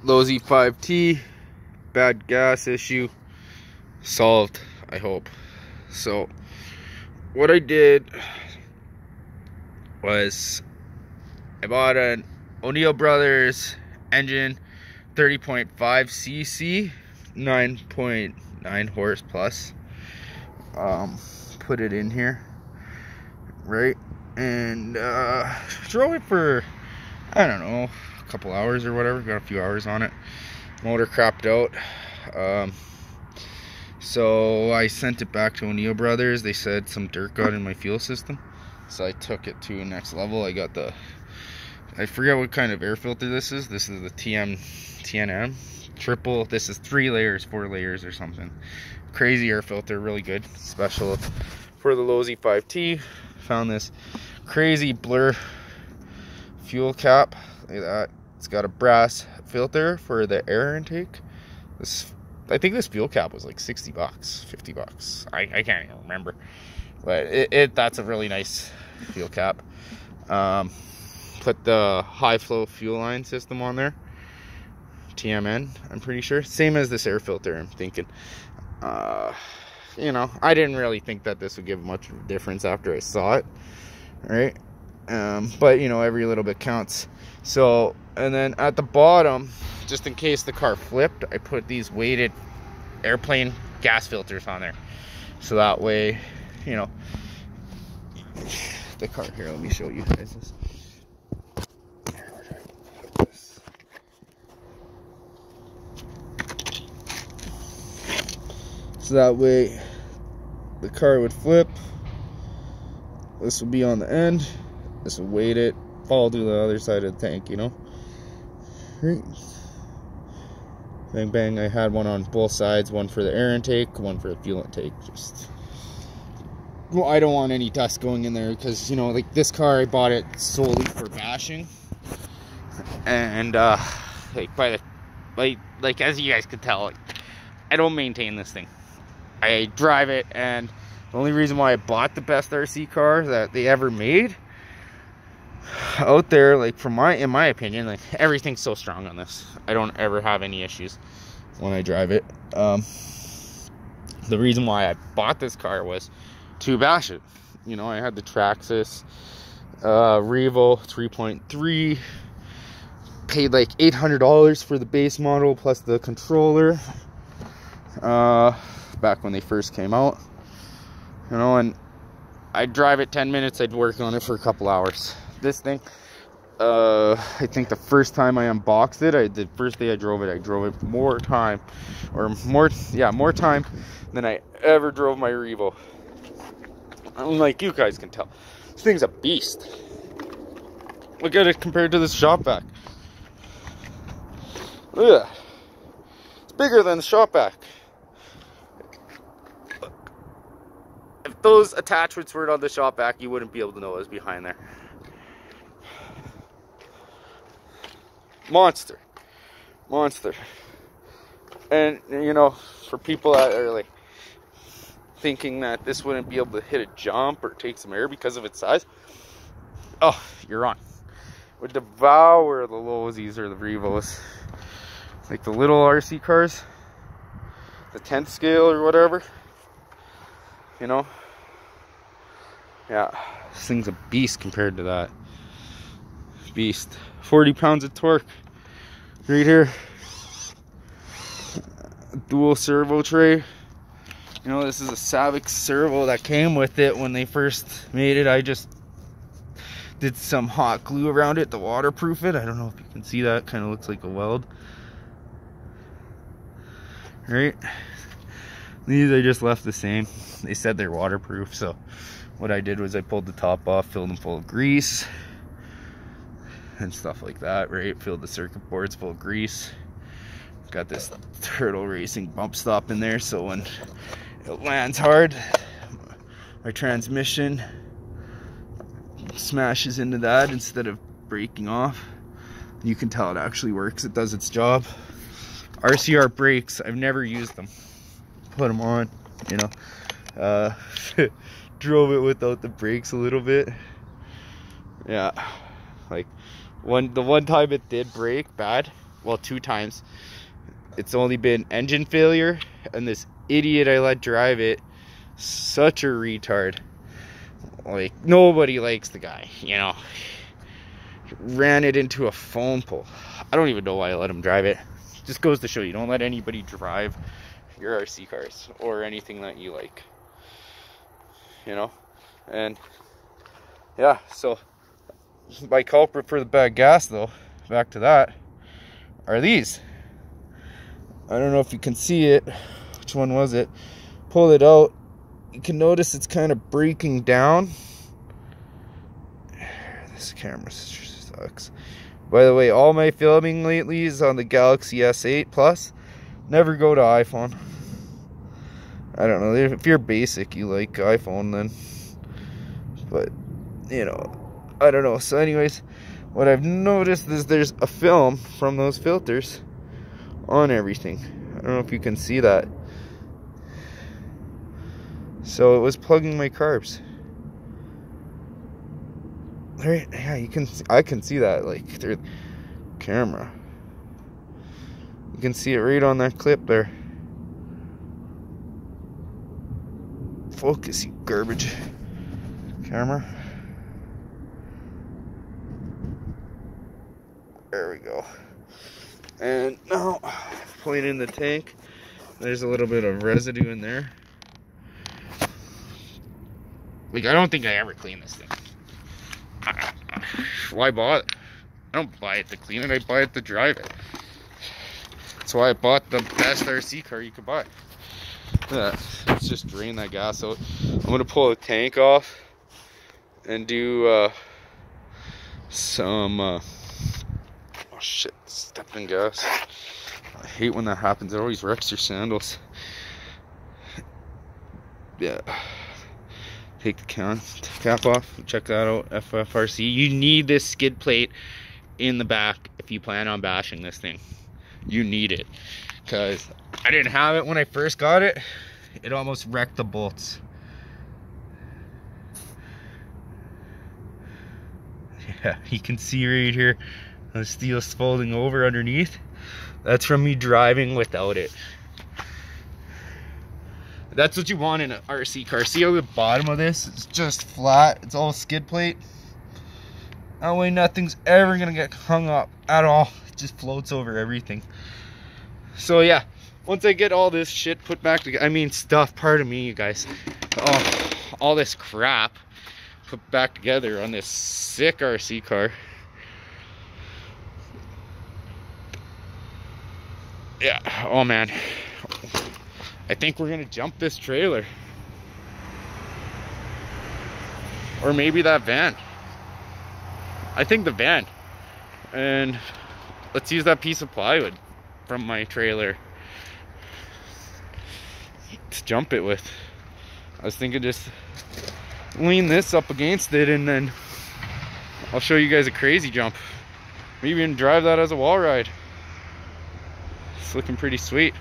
Losi 5T, bad gas issue solved, I hope. So what I did was I bought an O'Neill Brothers engine, 30.5 cc, 9.9 horse plus. Put it in here, right, and drove it for, I don't know, a couple hours or whatever. Got a few hours on it. Motor crapped out. So I sent it back to O'Neill Brothers. They said some dirt got in my fuel system, so I took it to the next level. I got the, I forget what kind of air filter this is. This is the TNM triple. This is 3 layers, 4 layers or something. Crazy air filter, really good. Special for the Losi 5T. Found this crazy blur fuel cap. Look at that. It's got a brass filter for the air intake. I think this fuel cap was like 60 bucks, 50 bucks. I can't even remember. But that's a really nice fuel cap. Put the high flow fuel line system on there. TMN, I'm pretty sure. Same as this air filter, I'm thinking. You know, I didn't really think that this would give much of a difference after I saw it, right? But you know, every little bit counts. So, and then at the bottom, just in case the car flipped, I put these weighted airplane gas filters on there, so that way, you know, the car here, let me show you guys this. So that way the car would flip, this would be on the end, this would weight it, fall to the other side of the tank, you know. Right. Bang bang, I had one on both sides, one for the air intake, one for the fuel intake. Just, well, I don't want any dust going in there because, you know, like this car, I bought it solely for bashing, and like by the like as you guys could tell, like, I don't maintain this thing. I drive it, and the only reason why I bought the best RC car that they ever made out there, like in my opinion, like everything's so strong on this. I don't ever have any issues when I drive it. The reason why I bought this car was to bash it. You know, I had the Traxxas Revo 3.3, paid like $800 for the base model plus the controller. Back when they first came out, you know, and I'd drive it 10 minutes, I'd work on it for a couple hours. This thing, I think the first time I unboxed it, the first day I drove it more time than I ever drove my Revo. Like you guys can tell, this thing's a beast. Look at it compared to this shop vac. Ugh. It's bigger than the shop vac. If those attachments weren't on the shop vac, you wouldn't be able to know what was behind there. Monster. And you know, for people that are like thinking that this wouldn't be able to hit a jump or take some air because of its size, oh, you're wrong. It would devour the Losis or the Revos. Like the little RC cars, the 10th scale or whatever, you know. Yeah, this thing's a beast compared to that. Beast. 40 pounds of torque right here. Dual servo tray. You know, this is a Savic servo that came with it when they first made it. I just did some hot glue around it to waterproof it. I don't know if you can see that. Kind of looks like a weld. Right? These I just left the same. They said they're waterproof, so what I did was I pulled the top off, filled them full of grease and stuff like that, right? Filled the circuit boards full of grease. Got this Turtle Racing bump stop in there, so when it lands hard, my transmission smashes into that instead of breaking off. You can tell it actually works. It does its job. RCR brakes, I've never used them. Put them on, you know. Drove it without the brakes a little bit. Yeah, like the one time it did break bad well, 2 times. It's only been engine failure, and this idiot I let drive it, such a retard. Like, nobody likes the guy, you know. Ran it into a phone pole. I don't even know why I let him drive it. Just goes to show you, don't let anybody drive your RC cars or anything that you like, you know. And yeah, so my culprit for the bad gas, though, back to that, are these. I don't know if you can see it. Which one was it? Pull it out. You can notice it's kind of breaking down. This camera sucks. By the way, all my filming lately is on the Galaxy S8 Plus. Never go to iPhone. I don't know. If you're basic, you like iPhone then. But, you know, I don't know. So anyways, what I've noticed is there's a film from those filters on everything. I don't know if you can see that. So it was plugging my carbs. Right? Yeah, you can. I can see that, like, through the camera. You can see it right on that clip there. Focus, you garbage. Camera. There we go. And now, pulling in the tank, there's a little bit of residue in there. Like, I don't think I ever clean this thing. Why bother? I don't buy it to clean it, I buy it to drive it. That's why I bought the best RC car you could buy. Let's just drain that gas out. I'm gonna pull the tank off and do some oh shit, stepped in gas. I hate when that happens. It always wrecks your sandals. Yeah. Take the cap off. Check that out. FFRC. You need this skid plate in the back if you plan on bashing this thing. You need it, because I didn't have it when I first got it. It almost wrecked the bolts. Yeah, you can see right here the steel's folding over underneath. That's from me driving without it. That's what you want in an RC car. See how the bottom of this is just flat? It's all skid plate. That way nothing's ever gonna get hung up at all. It just floats over everything. So yeah, once I get all this shit put back together, I mean stuff, pardon me you guys. Oh, all this crap put back together on this sick RC car. Yeah, oh man. I think we're gonna jump this trailer. Or maybe that van. I think the van. And let's use that piece of plywood from my trailer to jump it with. I was thinking just lean this up against it and then I'll show you guys a crazy jump. Maybe even drive that as a wall ride. It's looking pretty sweet.